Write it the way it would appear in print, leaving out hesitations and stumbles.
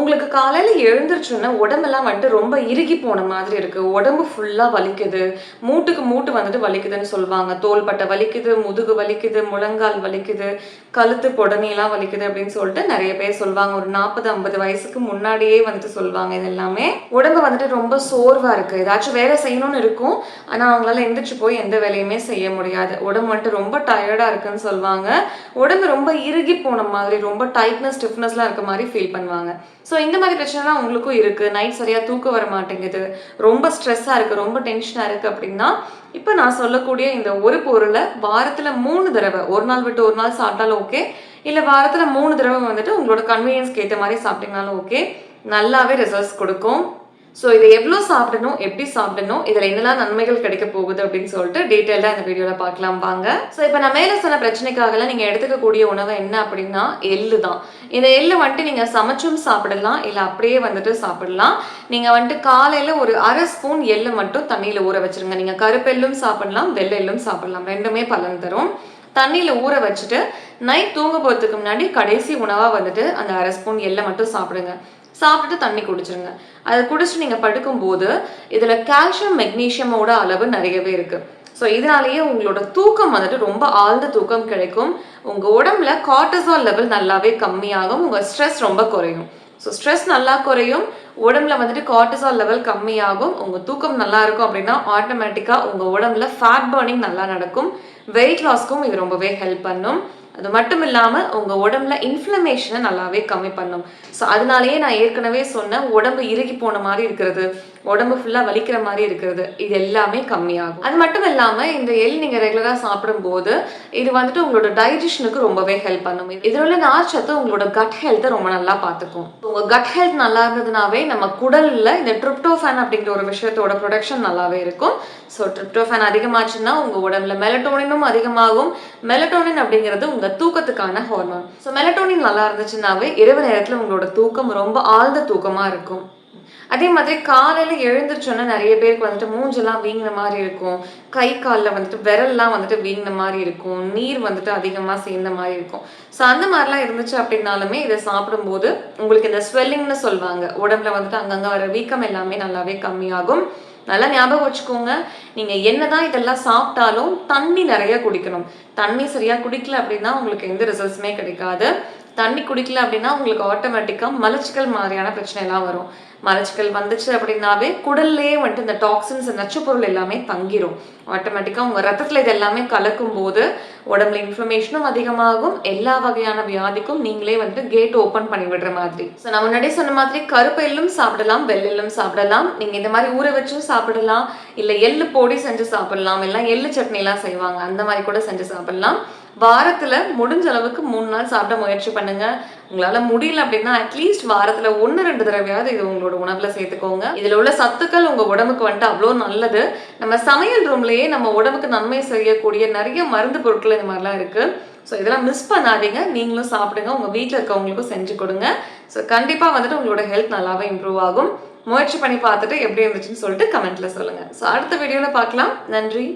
உங்களுக்கு காலையில எழுந்திரிச்சோன்னா உடம்பெல்லாம் வந்துட்டு ரொம்ப இறுகி போன மாதிரி இருக்கு. உடம்பு ஃபுல்லா வலிக்குது. மூட்டுக்கு மூட்டு வந்துட்டு வலிக்குதுன்னு சொல்லுவாங்க. தோள்பட்டை வலிக்குது, முதுகு வலிக்குது, முழங்கால் வலிக்குது, கழுத்து பொடனிலாம் வலிக்குது அப்படின்னு சொல்லிட்டு நெறைய பேர் சொல்லுவாங்க. ஒரு 40, 50 வயசுக்கு முன்னாடியே வந்துட்டு சொல்லுவாங்க இது எல்லாமே. உடம்பு வந்துட்டு ரொம்ப சோர்வா இருக்கு. ஏதாச்சும் வேலை செய்யணும்னு இருக்கும். ஆனா அவங்களால எந்திரிச்சு போய் எந்த வேலையுமே செய்ய முடியாது. உடம்பு வந்துட்டு ரொம்ப டயர்டா இருக்குன்னு சொல்லுவாங்க. உடம்பு ரொம்ப இறுகி போன மாதிரி, ரொம்ப டைட்னஸ், ஸ்டிஃப்னஸ்லாம் இருக்க மாதிரி ஃபீல் பண்ணுவாங்க. ஸோ இந்த மாதிரி பிரச்சனைலாம் உங்களுக்கும் இருக்குது. நைட் சரியாக தூக்கம் வர மாட்டேங்குது, ரொம்ப ஸ்ட்ரெஸ்ஸாக இருக்குது, ரொம்ப டென்ஷனாக இருக்குது அப்படின்னா இப்போ நான் சொல்லக்கூடிய இந்த ஒரு பொருளை வாரத்தில் 3 தடவை, ஒரு நாள் விட்டு ஒரு நாள் சாப்பிட்டாலும் ஓகே, இல்லை வாரத்தில் 3 தடவை வந்துட்டு உங்களோட கன்வீனியன்ஸ்க்கு ஏற்ற மாதிரி சாப்பிட்டீங்கனாலும் ஓகே, நல்லாவே ரிசல்ட்ஸ் கொடுக்கும். ஸோ இதை எவ்வளோ சாப்பிடணும், எப்படி சாப்பிடணும், இதில் என்னெல்லாம் நன்மைகள் கிடைக்க போகுது அப்படின்னு சொல்லிட்டு டீட்டெயிலாக இந்த வீடியோவில் பார்க்கலாம் வாங்க. ஸோ இப்போ நான் மேலே சொன்ன பிரச்சனைக்காகலாம் நீங்கள் எடுத்துக்கக்கூடிய உணவு என்ன அப்படின்னா எள்ளு தான். இந்த எள்ளு வந்துட்டு நீங்கள் சமைச்சும் சாப்பிடலாம், இல்லை அப்படியே வந்துட்டு சாப்பிடலாம். நீங்கள் வந்துட்டு காலையில் ஒரு 1/2 ஸ்பூன் எள்ளு மட்டும் தண்ணியில் ஊற வச்சுருங்க. நீங்கள் கருப்பெல்லும் சாப்பிடலாம், வெள்ளை எள்ளும் சாப்பிடலாம், ரெண்டுமே பலன் தரும். தண்ணியில் ஊற வச்சுட்டு நைட் தூங்க போகிறதுக்கு முன்னாடி கடைசி உணவாக வந்துட்டு அந்த 1/2 ஸ்பூன் எள்ளை மட்டும் சாப்பிடுங்க. சாப்பிட்டுட்டு தண்ணி குடிச்சிருங்க. அதை குடிச்சிட்டு நீங்கள் படுக்கும்போது இதில் கால்சியம், மெக்னீஷியமோட அளவு நிறையவே இருக்குது. ஸோ இதனாலேயே உங்களோட தூக்கம் வந்துட்டு ரொம்ப ஆழ்ந்த தூக்கம் கிடைக்கும். உங்கள் உடம்புல கார்டிசால் லெவல் நல்லாவே கம்மியாகும். உங்கள் ஸ்ட்ரெஸ் ரொம்ப குறையும். ஸோ ஸ்ட்ரெஸ் நல்லா குறையும், உடம்புல வந்துட்டு கார்டிசால் லெவல் கம்மியாகும், உங்கள் தூக்கம் நல்லா இருக்கும் அப்படின்னா ஆட்டோமேட்டிக்காக உங்கள் உடம்புல ஃபேட் பர்னிங் நல்லா நடக்கும். வெயிட் லாஸ்க்கும் இது ரொம்பவே ஹெல்ப் பண்ணும். அது மட்டும் இல்லாமல் உங்கள் உடம்புல இன்ஃப்ளமேஷனை நல்லாவே கம்மி பண்ணும். ஸோ அதனாலேயே நான் ஏற்கனவே சொன்னேன், உடம்பு இறுகி போன மாதிரி இருக்கிறது, உடம்பு ஃபுல்லாக வலிக்கிற மாதிரி இருக்கிறது, இது எல்லாமே கம்மியாகும். அது மட்டும் இல்லாமல் இந்த எள் நீங்கள் ரெகுலராக சாப்பிடும்போது இது வந்துட்டு உங்களோட டைஜஷனுக்கு ரொம்பவே ஹெல்ப் பண்ணும். இதில் உள்ள நார்ச்சத்து உங்களோட கட் ஹெல்த்தை ரொம்ப நல்லா பார்த்துக்கும். உங்கள் கட் ஹெல்த் நல்லா இருந்ததுனாவே நம்ம குடலில் இந்த ட்ரிப்டோஃபான் அப்படிங்கிற ஒரு விஷயத்தோட ப்ரொடக்ஷன் நல்லாவே இருக்கும். ஸோ ட்ரிப்டோஃபான் அதிகமாச்சுன்னா உங்கள் உடம்புல மெலட்டோனினும் அதிகமாகும். மெலட்டோனின் அப்படிங்கிறது உங்கள் தூக்கத்துக்கான ஹார்மோன். ஸோ மெலட்டோனின் நல்லா இருந்துச்சுன்னாவே இரவு நேரத்தில் உங்களோட தூக்கம் ரொம்ப ஆழ்ந்த தூக்கமாக இருக்கும். அதே மாதிரி காலையில் எழுந்திரிச்சோன்னா நிறைய பேருக்கு வந்துட்டு மூஞ்செல்லாம் வீங்கின மாதிரி இருக்கும், கை காலில் வந்துட்டு விரல்லாம் வந்துட்டு வீங்கின மாதிரி இருக்கும், நீர் வந்துட்டு அதிகமாக சேர்ந்த மாதிரி இருக்கும். ஸோ அந்த மாதிரிலாம் இருந்துச்சு அப்படின்னாலுமே இதை சாப்பிடும்போது உங்களுக்கு இந்த ஸ்வெல்லிங்னு சொல்லுவாங்க, உடம்புல வந்துட்டு அங்கங்கே வர வீக்கம் எல்லாமே நல்லாவே கம்மியாகும். நல்லா ஞாபகம் வச்சுக்கோங்க, நீங்கள் என்னதான் இதெல்லாம் சாப்பிட்டாலும் தண்ணி நிறைய குடிக்கணும். தண்ணி சரியாக குடிக்கல அப்படின்னா உங்களுக்கு எந்த ரிசல்ட்ஸுமே கிடைக்காது. தண்ணி குடிக்கல அப்படின்னா உங்களுக்கு ஆட்டோமேட்டிக்காக மலச்சிக்கல் மாதிரியான பிரச்சனைலாம் வரும். மலச்சிக்கல் வந்துச்சு அப்படின்னாவே குடல்லையே வந்துட்டு இந்த டாக்ஸின்ஸ், நச்சுப்பொருள் எல்லாமே தங்கிரும். ஆட்டோமேட்டிக்காக உங்கள் ரத்தத்தில் இது எல்லாமே கலக்கும் போது உடம்புல இன்ஃப்ளமேஷனும் அதிகமாகும். எல்லா வகையான வியாதிக்கும் நீங்களே வந்துட்டு கேட் ஓப்பன் பண்ணி விடுற மாதிரி. ஸோ நான் முன்னாடியே சொன்ன மாதிரி கருப்பு எள்ளும் சாப்பிடலாம், வெள்ளெல்லும் சாப்பிடலாம். நீங்கள் இந்த மாதிரி ஊற வச்சும் சாப்பிடலாம், இல்லை எள்ளு பொடி செஞ்சு சாப்பிடலாம், இல்லை எள்ளு சட்னிலாம் செய்வாங்க அந்த மாதிரி கூட செஞ்சு சாப்பிடலாம். வாரத்தில் முடிஞ்ச அளவுக்கு 3 நாள் சாப்பிட முயற்சி பண்ணுங்க. உங்களால் முடியல அப்படின்னா அட்லீஸ்ட் வாரத்தில் 1-2 தடவையாவது இது உங்களோட உணவில் சேர்த்துக்கோங்க. இதில் உள்ள சத்துக்கள் உங்கள் உடம்புக்கு வந்துட்டு அவ்வளோ நல்லது. நம்ம சமையல் ரூம்லேயே நம்ம உடம்புக்கு நன்மை செய்யக்கூடிய நிறைய மருந்து பொருட்கள் இந்த மாதிரிலாம் இருக்குது. ஸோ இதெல்லாம் மிஸ் பண்ணாதீங்க. நீங்களும் சாப்பிடுங்க, உங்கள் வீட்டில் இருக்கவங்களுக்கும் செஞ்சு கொடுங்க. ஸோ கண்டிப்பாக வந்துட்டு உங்களோட ஹெல்த் நல்லாவே இம்ப்ரூவ் ஆகும். முயற்சி பண்ணி பார்த்துட்டு எப்படி இருந்துச்சுன்னு சொல்லிட்டு கமெண்ட்டில் சொல்லுங்கள். ஸோ அடுத்த வீடியோவில் பார்க்கலாம். நன்றி.